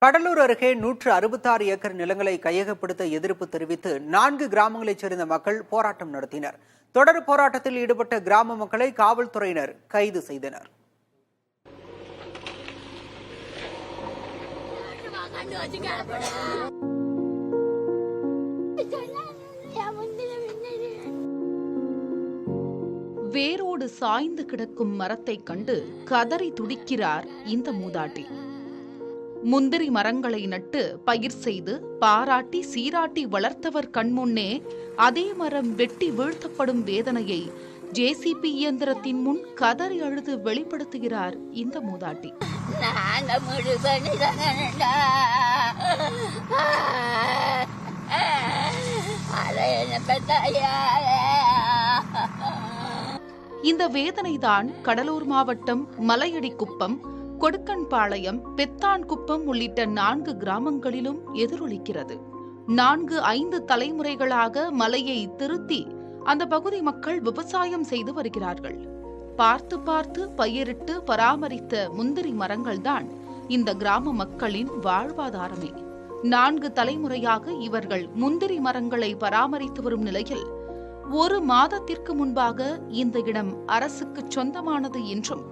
கடலூர் அருகே 166 ஏக்கர் நிலங்களை கையகப்படுத்த எதிர்ப்பு தெரிவித்து 4 கிராமங்களைச் சேர்ந்த மக்கள் போராட்டம் நடத்தினர். தொடர் போராட்டத்தில் ஈடுபட்ட கிராம மக்களை காவல்துறையினர் கைது செய்தனர். வேரோடு சாய்ந்து கிடக்கும் மரத்தை கண்டு கதறி துடிக்கிறார் இந்த மூதாட்டி. முந்திரி மரங்களை நட்டு பயிர் செய்து பாராட்டி சீராட்டி வளர்த்தவர் கண்முன்னே அதே மரம் வெட்டி வீழ்த்தப்படும் வேதனையை ஜேசிபி இயந்திரத்தின் முன் கதறி அழுது வெளிப்படுத்துகிறார் இந்த மூதாட்டி. இந்த வேதனைதான் கடலூர் மாவட்டம் மலையடிக்குப்பம், கொடுக்கன்பாளையம், பெத்தான்குப்பம் உள்ளிட்ட 4 கிராமங்களிலும் எதிரொலிக்கிறது. 4-5 தலைமுறைகளாக மலையை திருத்தி அந்த பகுதி மக்கள் விவசாயம் செய்து வருகிறார்கள். பார்த்து பார்த்து பயிரிட்டு பராமரித்த முந்திரி மரங்கள்தான் இந்த கிராம மக்களின் வாழ்வாதாரமே. 4 தலைமுறையாக இவர்கள் முந்திரி மரங்களை பராமரித்து வரும் நிலையில் 1 மாதத்திற்கு முன்பாக இந்த இடம் அரசுக்கு சொந்தமானது என்றும்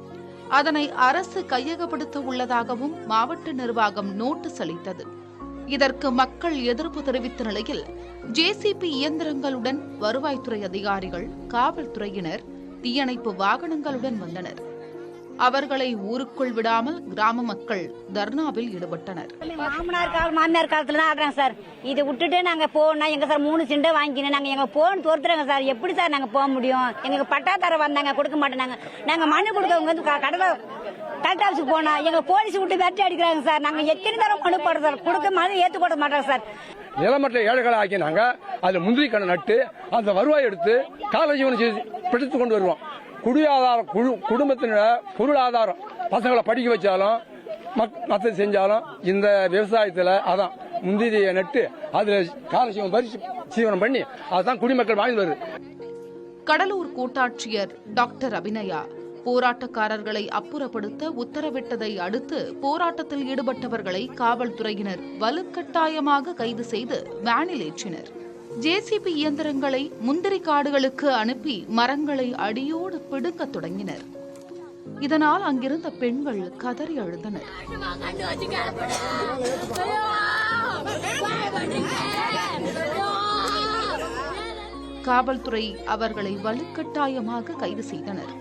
அதனை அரசு கையகப்படுத்த உள்ளதாகவும் மாவட்ட நிர்வாகம் நோட்டீஸ் அளித்தது. இதற்கு மக்கள் எதிர்ப்பு தெரிவித்த நிலையில் ஜேசிபி இயந்திரங்களுடன் வருவாய்த்துறை அதிகாரிகள், காவல்துறையினர் தீயணைப்பு வாகனங்களுடன் வந்தனர். அவர்களை ஊருக்குள் விடாமல் கிராம மக்கள் தர்ணாவில் ஈடுபட்டனர். மாமியார் காலத்துல தான் ஆடுறாங்க சார். இதை விட்டுட்டு நாங்க போனா எங்க சார் 3 சிண்டை வாங்கினேன். நாங்க எங்க போன்னு தோர்த்துறாங்க சார். எப்படி சார் நாங்க போக முடியும்? எங்களுக்கு பட்டாதார வந்தாங்க, கொடுக்க மாட்டேனாங்க. நாங்க மனு கொடுக்க கடலை கலெக்டர் ஆஃபீஸுக்கு போனா எங்க போலீஸ் விட்டு விரட்டி அடிக்கிறாங்க சார். நாங்க எத்தனை தரம் மனு போடுறோம் சார். கொடுக்க மனு ஏற்றுக்கொள்ள மாட்டோம் சார். நிலமற்ற ஏழைகளை ஆக்கினாங்க. அதுல முந்திரி கண்ணை நட்டு அந்த வருவாய் எடுத்து காலஜீவனம் பிடித்து கொண்டு வருவோம். குடியாதாரம், குடும்பத்தின பொருளாதாரம், பசங்களை படிக்க வச்சாலும் மற்ற செஞ்சாலும் இந்த விவசாயத்தில் அதான் முந்திரியை நட்டு அதுல காலஜீவனம் ஜீவனம் பண்ணி அதுதான் குடிமக்கள் வாங்கி வருது. கடலூர் கோட்டாட்சியர் டாக்டர் அபிநயா போராட்டக்காரர்களை அப்புறப்படுத்த உத்தரவிட்டதை அடுத்து போராட்டத்தில் ஈடுபட்டவர்களை காவல்துறையினர் வலுக்கட்டாயமாக கைது செய்து வேனில் ஏற்றினர். ஜேசிபி இயந்திரங்களை முந்திரி காடுகளுக்கு அனுப்பி மரங்களை அடியோடு பிடுங்க தொடங்கினர். இதனால் அங்கிருந்த பெண்கள் கதறி அழுதனர். காவல்துறை அவர்களை வலுக்கட்டாயமாக கைது செய்தனர்.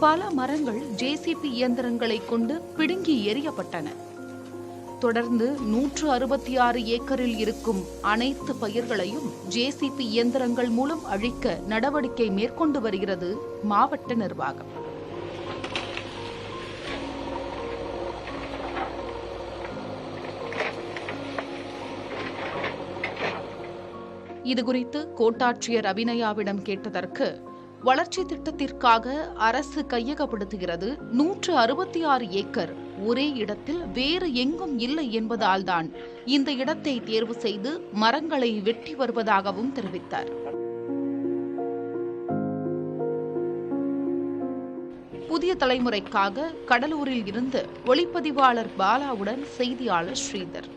பல மரங்கள் ஜேசிபி இயந்திரங்களை கொண்டு பிடுங்கி எறியப்பட்டன. தொடர்ந்து 166 ஏக்கரில் இருக்கும் அனைத்து பயிர்களையும் ஜேசிபி இயந்திரங்கள் மூலம் அழிக்க நடவடிக்கை மேற்கொண்டு வருகிறது மாவட்ட நிர்வாகம். இதுகுறித்து கோட்டாட்சியர் அபிநயாவிடம் கேட்டதற்கு, வளர்ச்சி திட்டத்திற்காக அரசு கையகப்படுத்துகிறது. 166 ஏக்கர் ஒரே இடத்தில் வேறு எங்கும் இல்லை என்பதால் தான் இந்த இடத்தை தேர்வு செய்து மரங்களை வெட்டி வருவதாகவும் தெரிவித்தார். புதிய தலைமுறைக்காக கடலூரில் இருந்து ஒளிப்பதிவாளர் பாலாவுடன் செய்தியாளர் ஸ்ரீதர்.